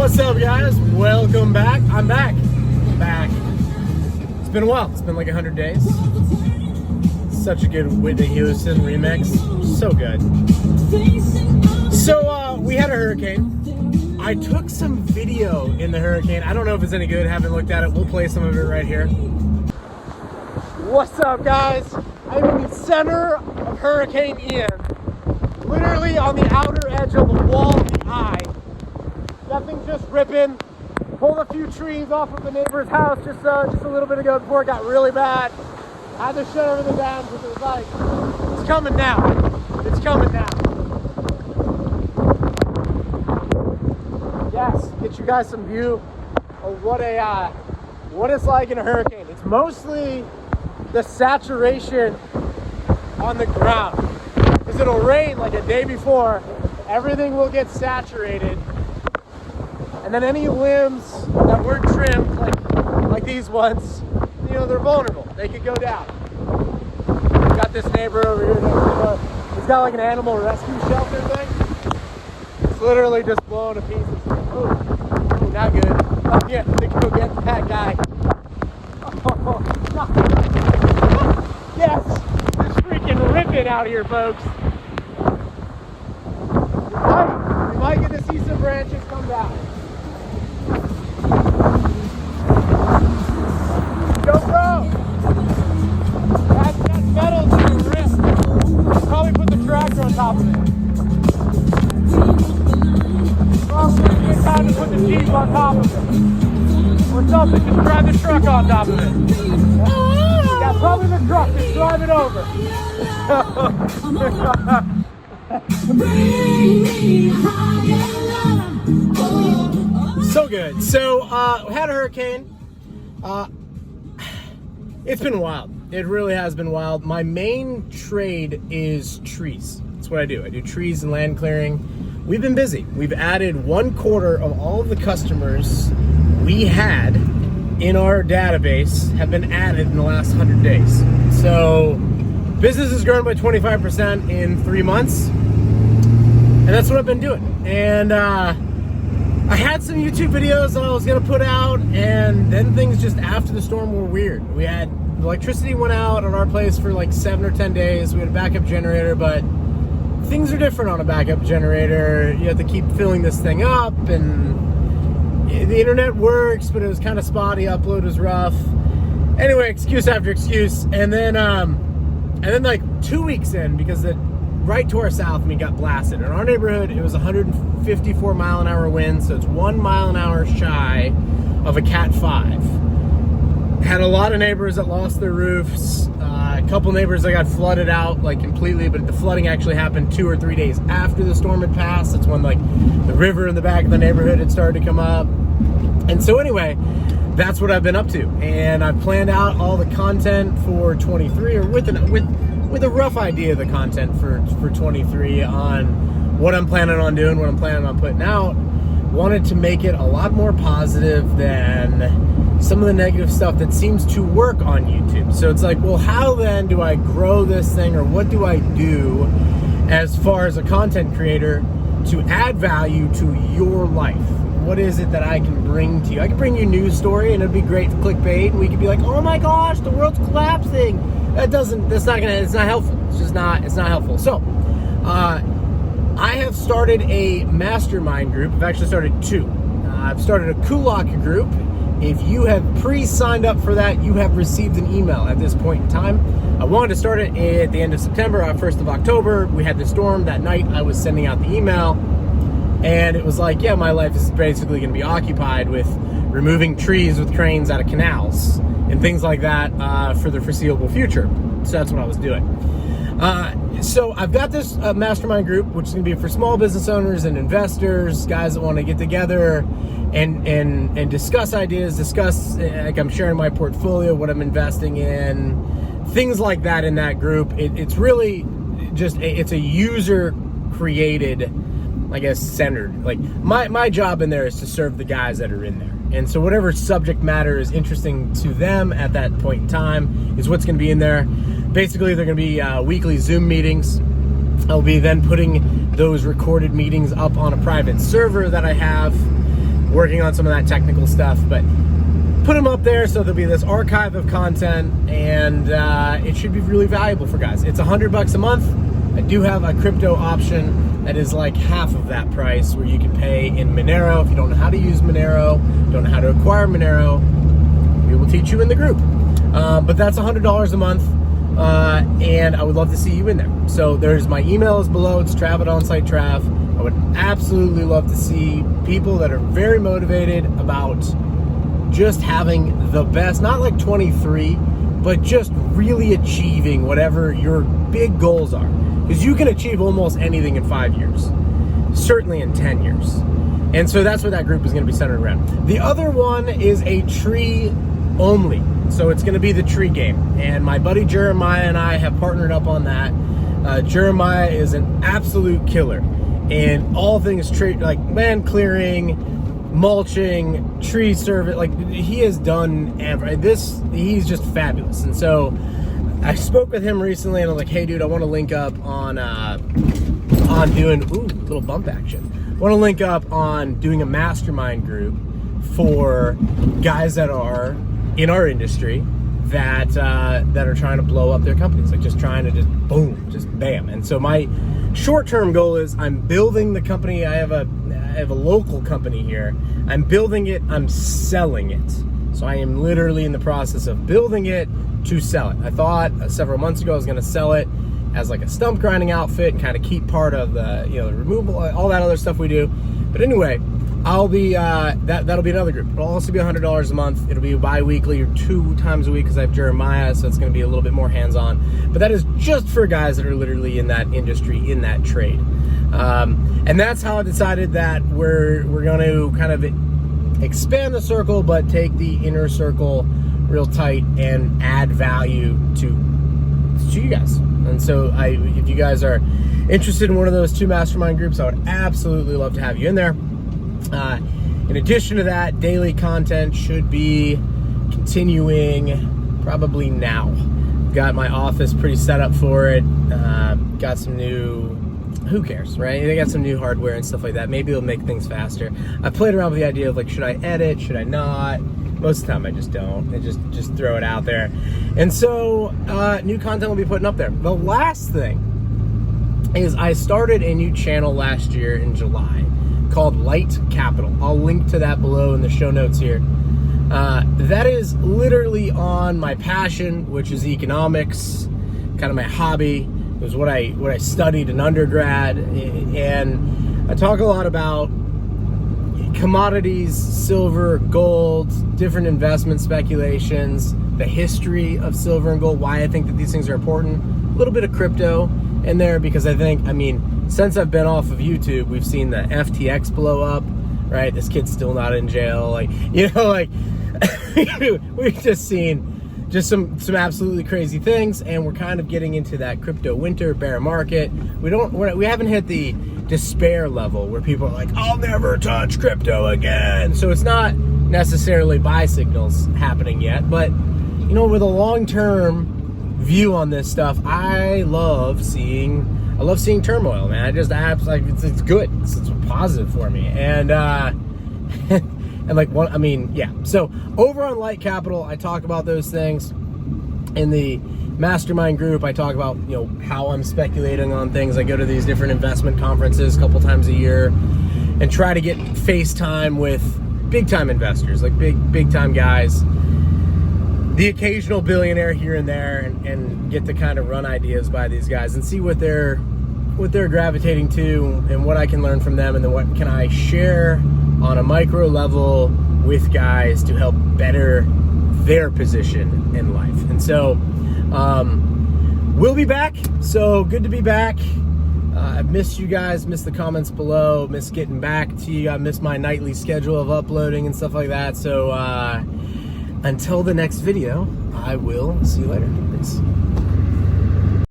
What's up, guys? Welcome back. I'm back. It's been a while. It's been like 100 days. Such a good Whitney Houston remix. So good. So, we had a hurricane. I took some video in the hurricane. I don't know if it's any good. Haven't looked at it. We'll play some of it right here. What's up, guys? I'm in the center of Hurricane Ian. Literally on the outer edge of the wall of the eye. That thing's just ripping. Pulled a few trees off of the neighbor's house just a little bit ago before it got really bad. I had to shut everything down because it was like, it's coming now. It's coming now. Yes, get you guys some view of what it's like in a hurricane. It's mostly the saturation on the ground. Because it'll rain like a day before, everything will get saturated. And then any limbs that weren't trimmed, like these ones, you know, they're vulnerable. They could go down. Got this neighbor over here next door. He's got like an animal rescue shelter thing. It's literally just blowing to pieces. Oh, not good. Oh, yeah, they can go get that guy. Oh, yes, it's freaking ripping out here, folks. We might get to see some branches come down. GoPro! That metal's gonna rip. I'll probably put the tractor on top of it. Probably a good time to put the Jeep on top of it. Or something, just drive the truck on top of it. Yeah, probably the truck, just drive it over. So good. So, we had a hurricane. It's been wild. It really has been wild. My main trade is trees. That's what I do. I do trees and land clearing. We've been busy. We've added 1/4 of all of the customers we had in our database have been added in the last 100 days. So business has grown by 25% in 3 months. And that's what I've been doing. And I had some YouTube videos that I was gonna put out, and then things just after the storm were weird. We had electricity went out at our place for like 7 or 10 days. We had a backup generator, but things are different on a backup generator. You have to keep filling this thing up, and the internet works, but it was kind of spotty. Upload was rough. Anyway, excuse after excuse, and then like 2 weeks in, because right to our south, we got blasted. In our neighborhood, it was 154 mile an hour wind, so it's 1 mile an hour shy of a Cat 5. Had a lot of neighbors that lost their roofs. A couple neighbors that got flooded out like completely, but the flooding actually happened 2 or 3 days after the storm had passed. That's when like the river in the back of the neighborhood had started to come up. And so anyway, that's what I've been up to. And I've planned out all the content for 23, or with a rough idea of the content for 23 on what I'm planning on doing, what I'm planning on putting out. Wanted to make it a lot more positive than some of the negative stuff that seems to work on YouTube. So it's like, well, how then do I grow this thing, or what do I do as far as a content creator to add value to your life? What is it that I can bring to you? I can bring you a news story and it'd be great for clickbait, and we could be like, oh my gosh, the world's collapsing. It's not helpful. It's not helpful. So, I have started a mastermind group. I've actually started 2. I've started a Kulak group. If you have pre-signed up for that, you have received an email at this point in time. I wanted to start it at the end of September, 1st of October. We had the storm that night. I was sending out the email, and it was like, yeah, my life is basically going to be occupied with removing trees with cranes out of canals and things like that for the foreseeable future. So that's what I was doing. So I've got this mastermind group, which is going to be for small business owners and investors, guys that want to get together and discuss ideas, like I'm sharing my portfolio, what I'm investing in, things like that in that group. It's really just, it's a user created, I guess, centered. Like my job in there is to serve the guys that are in there. And so whatever subject matter is interesting to them at that point in time is what's going to be in there. Basically, they're going to be weekly Zoom meetings. I'll be then putting those recorded meetings up on a private server that I have. working on some of that technical stuff, but put them up there so there'll be this archive of content, and it should be really valuable for guys. It's $100 a month. I do have a crypto option that is like half of that price, where you can pay in Monero. If you don't know how to use Monero, don't know how to acquire Monero, we will teach you in the group. But that's $100 a month, and I would love to see you in there. So there's my email is below. It's trav@onsitetrav. I would absolutely love to see people that are very motivated about just having the best, not like 23, but just really achieving whatever your big goals are. Because you can achieve almost anything in 5 years, certainly in 10 years. And so that's what that group is going to be centered around. The other one is a tree only. So it's going to be the tree game. And my buddy Jeremiah and I have partnered up on that. Jeremiah is an absolute killer in all things tree, like land clearing, mulching, tree service. Like, he has done this. He's just fabulous. And so I spoke with him recently, and I was like, hey dude, I want to link up on doing little bump action. I want to link up on doing a mastermind group for guys that are in our industry that are trying to blow up their companies, like just trying to just boom, just bam. And so my short-term goal is I'm building the company. I have a local company here. I'm building it, I'm selling it. So I am literally in the process of building it to sell it. I thought several months ago I was going to sell it as like a stump grinding outfit and kind of keep part of the, the removal, all that other stuff we do. But anyway, I'll be that'll be another group. It'll also be $100 a month. It'll be bi-weekly or 2 times a week, because I have Jeremiah, so it's going to be a little bit more hands-on. But that is just for guys that are literally in that industry, in that trade. And that's how I decided that we're going to kind of expand the circle, but take the inner circle real tight and add value to you guys. And so if you guys are interested in one of those 2 mastermind groups, I would absolutely love to have you in there. In addition to that, daily content should be continuing probably now. Got my office pretty set up for it. Got some new, who cares, right? They got some new hardware and stuff like that. Maybe it'll make things faster. I played around with the idea of like, should I edit? Should I not? Most of the time I just don't. I just throw it out there. And so new content will be putting up there. The last thing is I started a new channel last year in July called Light Capital. I'll link to that below in the show notes here. That is literally on my passion, which is economics, kind of my hobby. It was what I studied in undergrad, and I talk a lot about commodities, silver, gold, different investment speculations, the history of silver and gold, why I think that these things are important, a little bit of crypto in there, because I think, since I've been off of YouTube, we've seen the FTX blow up, right? This kid's still not in jail. We've just seen some absolutely crazy things, and we're kind of getting into that crypto winter, bear market. We haven't hit the despair level where people are like, I'll never touch crypto again. So it's not necessarily buy signals happening yet, but with a long-term view on this stuff, I love seeing turmoil, man. It's good. It's positive for me. And So over on Light Capital, I talk about those things. In the mastermind group, I talk about, how I'm speculating on things. I go to these different investment conferences a couple times a year and try to get FaceTime with big time investors, like big time guys, the occasional billionaire here and there, and get to kind of run ideas by these guys and see what they're gravitating to and what I can learn from them, and then what can I share on a micro level with guys to help better their position in life. And so we'll be back. So good to be back. I missed you guys, missed the comments below, missed getting back to you. I missed my nightly schedule of uploading and stuff like that. So until the next video, I will see you later. Peace.